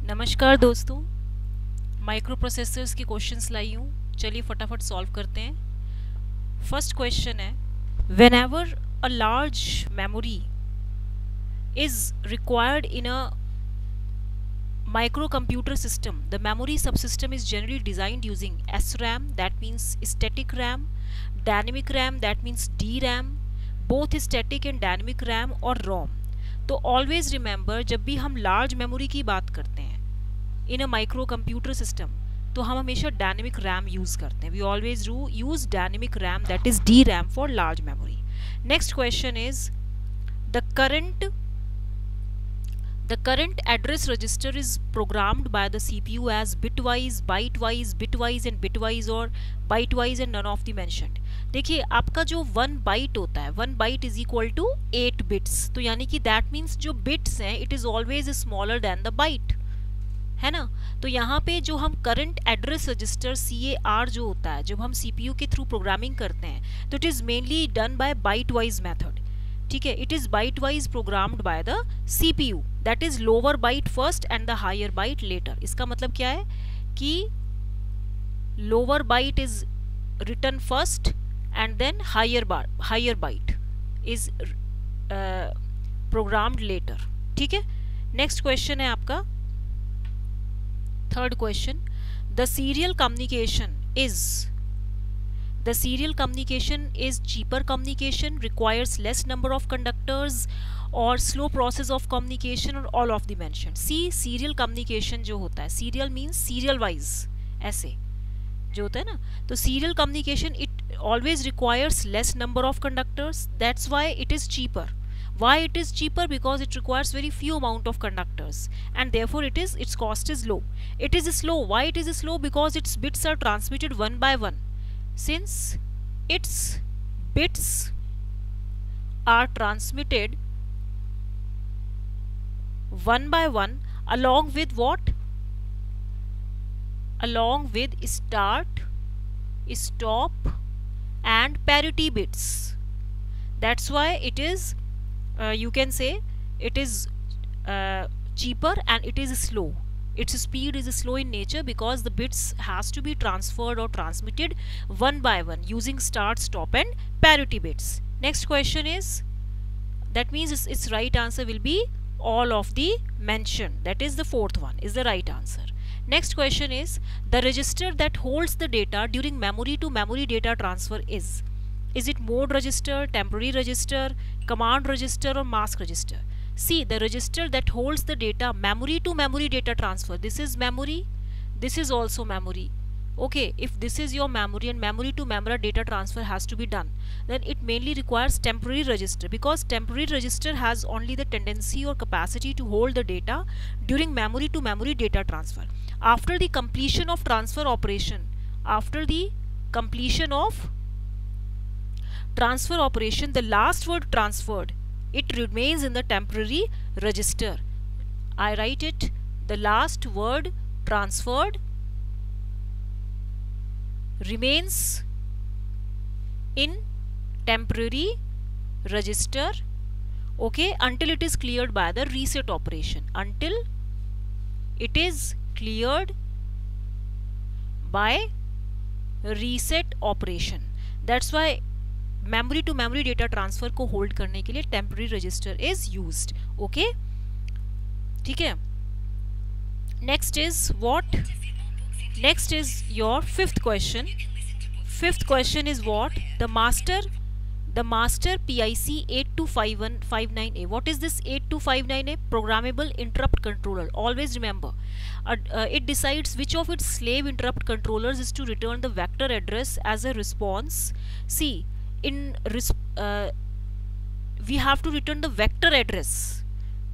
नमस्कार दोस्तों, micro processors के क्वेश्चंस लाई हूँ। चलिए फटाफट सॉल्व करते हैं। फर्स्ट क्वेश्चन है, when ever a large memory is required in a microcomputer system, the memory subsystem is generally designed using SRAM, that means static RAM, dynamic RAM, that means DRAM, both static and dynamic RAM और ROM। तो always remember, जब भी हम large memory की बात करते हैं in a microcomputer system, तो हम हमेशा dynamic RAM use करते हैं। We always use dynamic RAM, that is DRAM for large memory। Next question is, the current address register is programmed by the CPU as bitwise, bitwise and bitwise or bytewise and none of the mentioned। देखिए आपका जो 1 bite होता है, 1 byte is equal to 8 bits, तो यानी कि that means जो bits हैं it is always smaller than the byte, है ना। तो यहाँ पे जो हम करंट एड्रेस रजिस्टर CAR जो होता है, जब हम CPU के थ्रू प्रोग्रामिंग करते हैं तो it is mainly done by byte wise method. ठीक है, it is byte wise programmed by the CPU, that is lower byte first and the higher byte later. इसका मतलब क्या है कि lower byte is written first and then higher byte is programmed later. ठीक है, next question है आपका third question, the serial communication is cheaper communication, requires less number of conductors or slow process of communication or all of the mentioned। See, serial communication जो होता है, serial means serial wise, ऐसे जो होता है ना, तो serial communication it always requires less number of conductors, that's why it is cheaper। Why it is cheaper? Because it requires very few amount of conductors and therefore its cost is low। It is slow. Why it is slow? Because its bits are transmitted one by one। Since its bits are transmitted one by one along with what? Along with start, stop and parity bits, that's why it is you can say it is cheaper and it is slow। Its speed is slow in nature because the bits has to be transferred or transmitted one by one using start, stop and parity bits। Next question is, that means its right answer will be all of the mentioned, that is the fourth one is the right answer। Next question is, the register that holds the data during memory to memory data transfer is it mode register, temporary register, command register or mask register? See, the register that holds the data memory to memory data transfer, this is memory, this is also memory। Okay, if this is your memory and memory to memory data transfer has to be done, then it mainly requires temporary register, because temporary register has only the tendency or capacity to hold the data during memory to memory data transfer। After the completion of transfer operation, the last word transferred, it remains in the temporary register। I write it, the last word transferred remains in temporary register, okay, until it is cleared by the reset operation, until it is cleared by reset operation। that's why memory to memory data transfer को hold करने के लिए temporary register is used। okay, ठीक है। next is what? Next is your fifth question। Fifth question is what? The master PIC 8259A। what is this 8259A? Programmable interrupt controller। always remember, it decides which of its slave interrupt controllers is to return the vector address as a response। See, we have to return the vector address,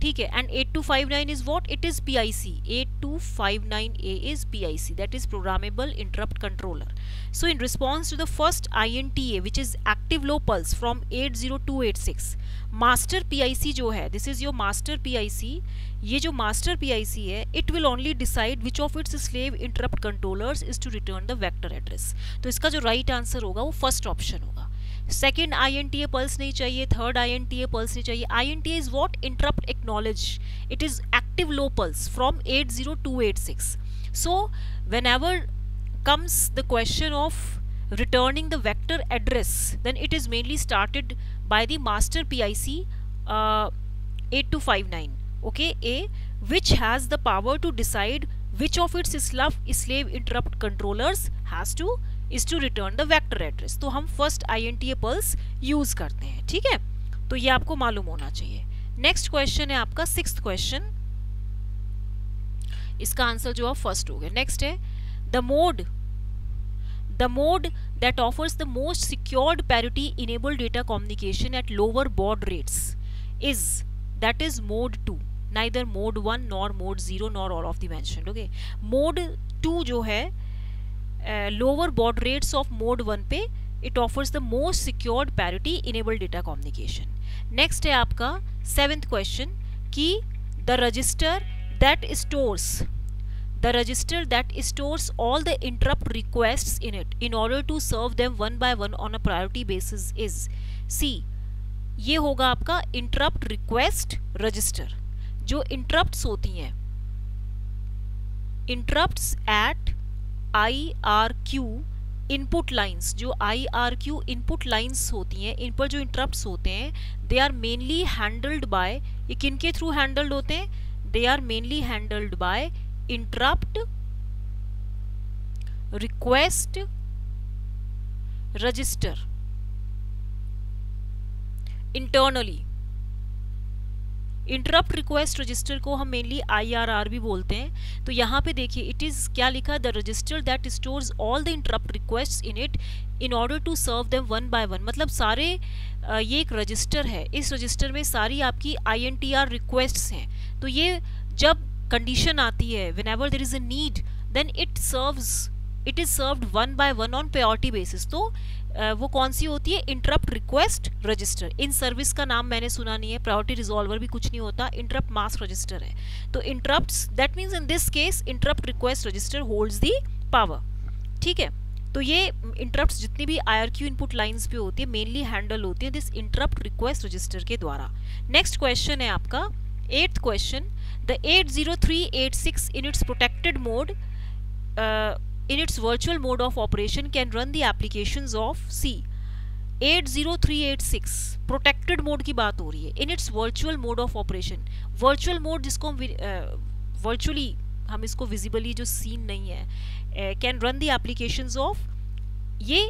ठीक है, and 8259 is what? it is PIC, 8259A is PIC, that is programmable interrupt controller। so in response to the first INTA, which is active low pulse from 80286, master PIC जो है, this is your master PIC, ये जो master PIC है, it will only decide which of its slave interrupt controllers is to return the vector address। तो इसका जो right answer होगा वो first option होगा। सेकेंड INTA पल्स नहीं चाहिए, थर्ड INTA पल्स नहीं चाहिए. INTA is what? Interrupt acknowledge. It is active low pulse from 80 to 86. So whenever comes the question of returning the vector address, then it is mainly started by the master PIC 8259. Okay, A, which has the power to decide which of its slave interrupt controllers is to return the vector address. तो हम first INTA pulse use करते हैं. ठीक है, तो ये आपको मालूम होना चाहिए. नेक्स्ट क्वेश्चन है आपका 6th क्वेश्चन. इसका आंसर जो है फर्स्ट हो गया. नेक्स्ट है the mode that offers the most secured parity enabled data communication at lower baud rates is mode 2. neither mode 1 nor mode 0 nor all of the mentioned. okay, mode 2 जो है lower baud rates of mode 1 पे it offers the most secured parity enabled data communication. next है आपका 7th question कि the register that stores all the interrupt requests in it in order to serve them one by one on a priority basis is C. ये होगा आपका interrupt request register. जो interrupts होती हैं, interrupts at IRQ input lines, जो IRQ input lines होती हैं, इन पर जो interrupts होते हैं, they are mainly handled by, ये किन के थ्रू हैंडल्ड होते हैं? they are mainly handled by interrupt request register internally. Interrupt request register को हम मेनली IRR भी बोलते हैं. तो यहाँ पे देखिए इट इज़ क्या लिखा, the register that stores all the interrupt request in it in order to serve them one by one. मतलब सारे ये एक रजिस्टर है, इस रजिस्टर में सारी आपकी INTR रिक्वेस्ट्स हैं. तो ये जब कंडीशन आती है whenever there is a need then it is served one by one on priority basis. तो वो कौन सी होती है? Interrupt request register. In service का नाम मैंने सुना नहीं है, प्रायोरिटी रिजॉल्वर भी कुछ नहीं होता, इंटरप्ट मास्क रजिस्टर है. तो interrupts that means in this case interrupt request register holds the power. ठीक है, तो ये इंटरप्ट्स जितनी भी IRQ इनपुट लाइंस पे होती है मेनली हैंडल होती है दिस इंटरप्ट रिक्वेस्ट रजिस्टर के द्वारा. नेक्स्ट क्वेश्चन है आपका 8th question. The 80386 in its protected mode, in its virtual mode of operation can run the applications of C. 80386 protected mode की बात हो रही है. In its virtual mode of operation, virtual mode जिसको हम virtually हम इसको विजिबली जो सीन नहीं है, can run the applications of, ये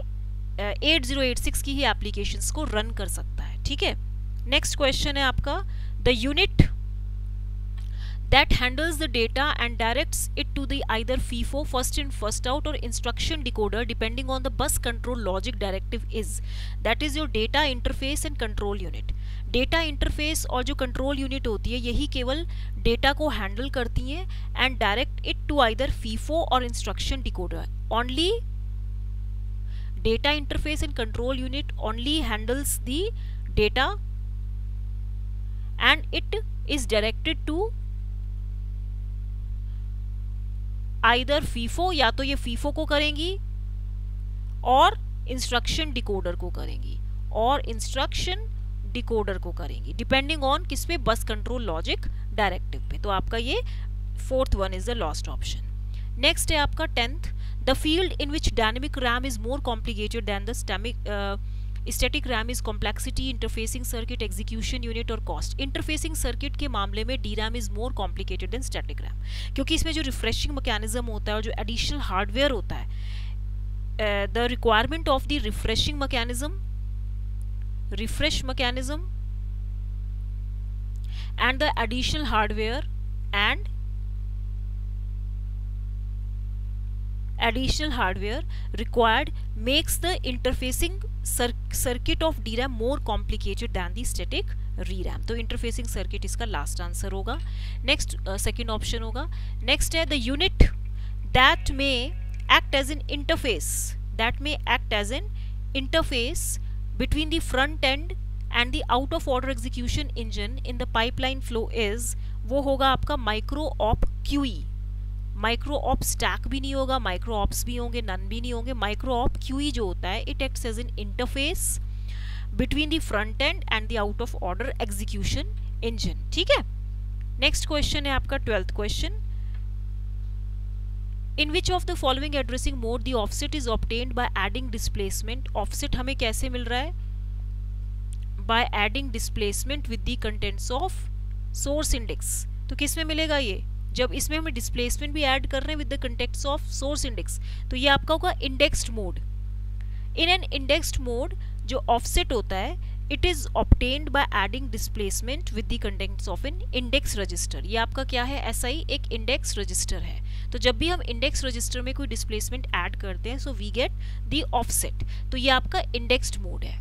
8086 की ही एप्लीकेशंस को रन कर सकता है. ठीक है, नेक्स्ट क्वेश्चन है आपका the unit that handles the data and directs it to the either FIFO first in first out or instruction decoder depending on the bus control logic directive is, that is your data interface and control unit. data interface और जो control unit होती है यही केवल data को handle करती हैं and direct it to either FIFO or instruction decoder. only data interface and control unit only handles the data and it is directed to either FIFO, या तो ये FIFO को करेंगी और इंस्ट्रक्शन डिकोडर को करेंगी डिपेंडिंग ऑन किस पे? बस कंट्रोल लॉजिक डायरेक्टिव पे. तो आपका ये 4th one is the last option. Next है आपका 10th. The field in which dynamic RAM is more complicated then the static RAM is complexity, interfacing circuit, execution unit और कॉस्ट. इंटरफेसिंग सर्किट के मामले में DRAM is more complicated then static RAM, क्योंकि इसमें जो refreshing mechanism होता है और जो एडिशनल हार्डवेयर होता है, the requirement of the refresh mechanism and the additional hardware and additional hardware required makes the interfacing circuit of DRAM more complicated than the static ReRAM. तो interfacing circuit इसका last answer होगा. Next second option होगा. Next है the unit that may act as an interface between the front end and the out of order execution engine in the pipeline flow is, वो होगा आपका micro op QE. Micro op stack भी नहीं होगा, micro ops भी होंगे, none भी नहीं होंगे. माइक्रो ऑप QE जो होता है it acts as an interface between the front end and the out of order execution engine. ठीक है. नेक्स्ट क्वेश्चन है आपका 12th question. In which of the following addressing mode the offset is obtained by adding displacement? Offset हमें कैसे मिल रहा है? By adding displacement with the contents of source index. तो किस में मिलेगा ये? जब इसमें हमें displacement भी ऐड कर रहे हैं with the contents of source index, तो ये आपका होगा indexed mode. In an indexed mode जो offset होता है it is obtained by adding displacement with the contents of an index register. ये आपका क्या है? SI एक index register है. तो जब भी हम index register में कोई displacement add करते हैं so we get the offset. तो ये आपका indexed mode है.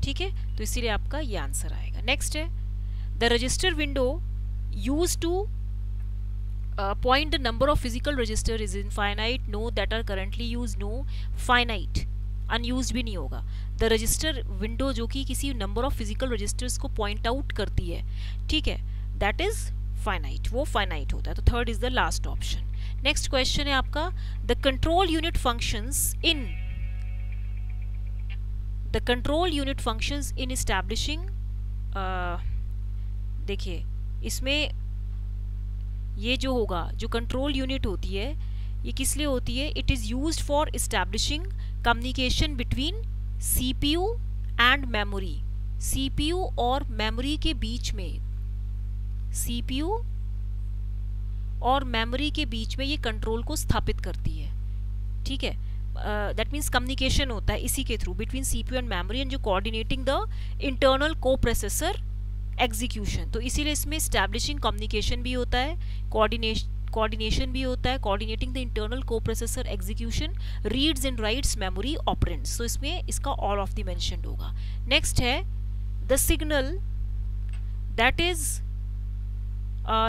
ठीक है, तो इसीलिए आपका ये आंसर आएगा. नेक्स्ट है the register window used to point the number of physical register is infinite, no that are currently used, no finite, unused भी नहीं होगा. द रजिस्टर विंडो जो कि किसी नंबर ऑफ फिजिकल रजिस्टर्स को पॉइंट आउट करती है, ठीक है, दैट इज फाइनाइट, वो फाइनाइट होता है. तो third is the last option. Next question है आपका the control unit functions in establishing. देखिए इसमें ये जो होगा, जो कंट्रोल यूनिट होती है ये किस लिए होती है? It is used for establishing communication between CPU and memory. CPU और मेमोरी के बीच में, CPU और मेमोरी के बीच में ये कंट्रोल को स्थापित करती है. ठीक है, दैट मीन्स कम्युनिकेशन होता है इसी के through between CPU and memory and जो कोऑर्डिनेटिंग द इंटरनल को प्रोसेसर एग्जीक्यूशन. तो इसीलिए इसमें एस्टैब्लिशिंग कम्युनिकेशन भी होता है, कोऑर्डिनेशन भी होता है, कोऑर्डिनेटिंग द इंटरनल को processor execution, reads and rights memory operands. तो इसमें इसका ऑल ऑफ द मेंशन्ड होगा. नेक्स्ट है the signal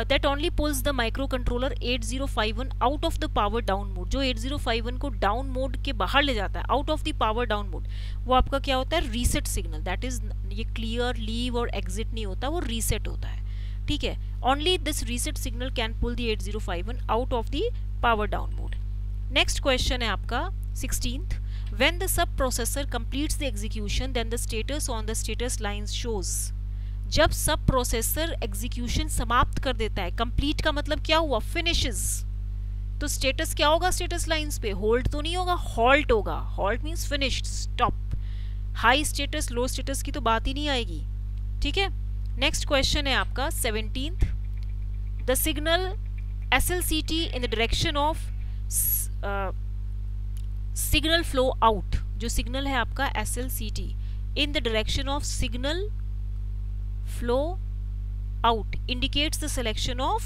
that only pulls the microcontroller 8051 out of the power down mode. जो 8051 को डाउन मोड के बाहर ले जाता है, out of the power down mode, वो आपका क्या होता है? Reset signal. दैट इज ये क्लियर, लीव और एग्जिट नहीं होता, वो रीसेट होता है. ठीक है, only this reset signal can pull the 8051 out of the power down mode. Next question है आपका 16th. When the subprocessor completes the execution, then the status on the status lines shows. जब सब processor execution समाप्त कर देता है, complete का मतलब क्या हुआ? फिनिशेस. तो स्टेटस क्या होगा? स्टेटस लाइंस पे होल्ड तो नहीं होगा, हॉल्ट होगा. Halt means finished, stop. High status, लो स्टेटस की तो बात ही नहीं आएगी. ठीक है, नेक्स्ट क्वेश्चन है आपका 17th. The signal SLCT in the direction of signal flow out. जो सिग्नल है आपका SLCT in the direction of signal flow out indicates the selection of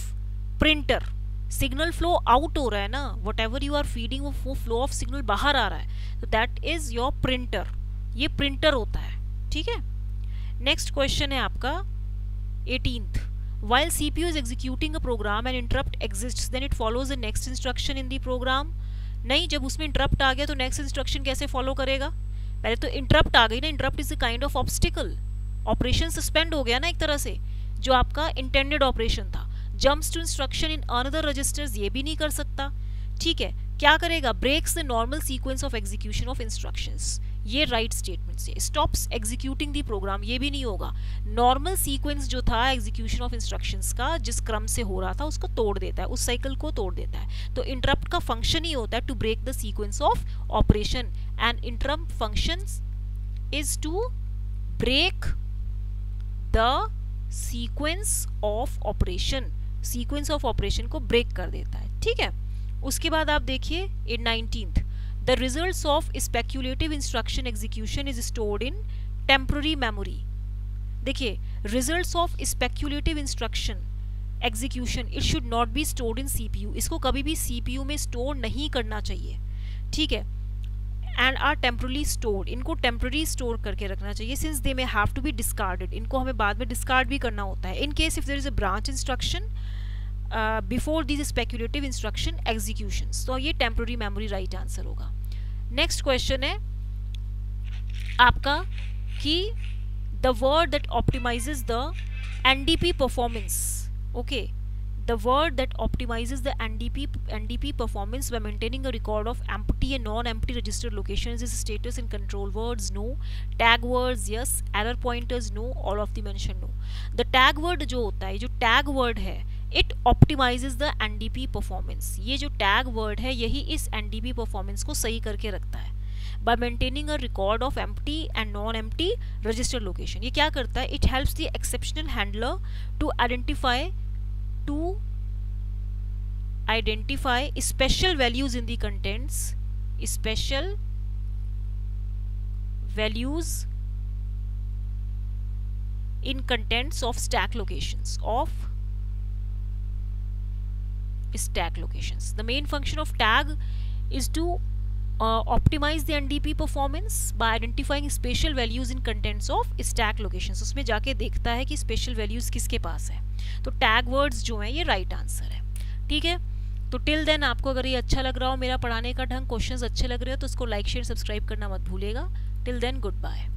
printer. Signal flow out हो रहा है ना, whatever you are feeding, वो flow of signal बाहर आ रहा है, तो दैट इज योर प्रिंटर. ये प्रिंटर होता है. ठीक है, नेक्स्ट क्वेश्चन है आपका 18th. While CPU is executing a program and interrupt exists, then it follows the next instruction in the program. नहीं, जब उसमें इंटरप्ट आ गया तो नेक्स्ट इंस्ट्रक्शन कैसे फॉलो करेगा? पहले तो इंटरप्ट आ गई ना, interrupt is a kind of obstacle. Operation suspend हो गया ना एक तरह से, जो आपका इंटेंडेड ऑपरेशन था. Jumps to instruction in another registers ये भी नहीं कर सकता. ठीक है, क्या करेगा? Breaks the normal sequence of execution of instructions. ये राइट स्टेटमेंट से स्टॉप्स एग्जीक्यूटिंग द प्रोग्राम, ये भी नहीं होगा. नॉर्मल सीक्वेंस जो था एग्जीक्यूशन ऑफ इंस्ट्रक्शंस का, जिस क्रम से हो रहा था, उसको तोड़ देता है, उस साइकिल को तोड़ देता है. तो इंटरप्ट का फंक्शन ही होता है to break the sequence of operation, and interrupt function is to break the sequence of operation. Sequence of operation को ब्रेक कर देता है. ठीक है, उसके बाद आप देखिए 19th. The results of speculative instruction execution is stored in temporary memory. देखिए, results of speculative instruction execution it should not be stored in CPU. इसको कभी भी CPU में स्टोर नहीं करना चाहिए. ठीक है, and are temporarily stored. इनको temporary स्टोर करके रखना चाहिए, since they may have to be discarded. इनको हमें बाद में discard भी करना होता है. In case if there is a branch instruction before these speculative instruction executions. तो ये temporary memory right answer होगा. नेक्स्ट क्वेश्चन है आपका कि the word that optimises the NDP performance. Okay, the word that optimizes the NDP performance by maintaining a record of empty and non-empty registered locations is status and control words, no. Tag words, yes. Error pointers, no. All of the mentioned, no. The tag word जो होता है, जो tag word है, it optimizes the NDP performance. ये जो tag word है यही इस NDP performance को सही करके रखता है by maintaining a record of empty and non-empty registered location. ये क्या करता है? It helps the exceptional handler to identify special values in the contents, special values in contents of stack locations, The main function of tag is to optimize the NDP performance by identifying special values in contents of stack locations. उसमें जाके देखता है कि special values किसके पास है. तो tag words जो हैं ये right answer है. ठीक है. तो till then आपको अगर ये अच्छा लग रहा हो, मेरा पढ़ाने का ढंग, क्वेश्चंस अच्छे लग रहे हो, तो इसको लाइक शेयर सब्सक्राइब करना मत भूलिएगा. Till then, goodbye.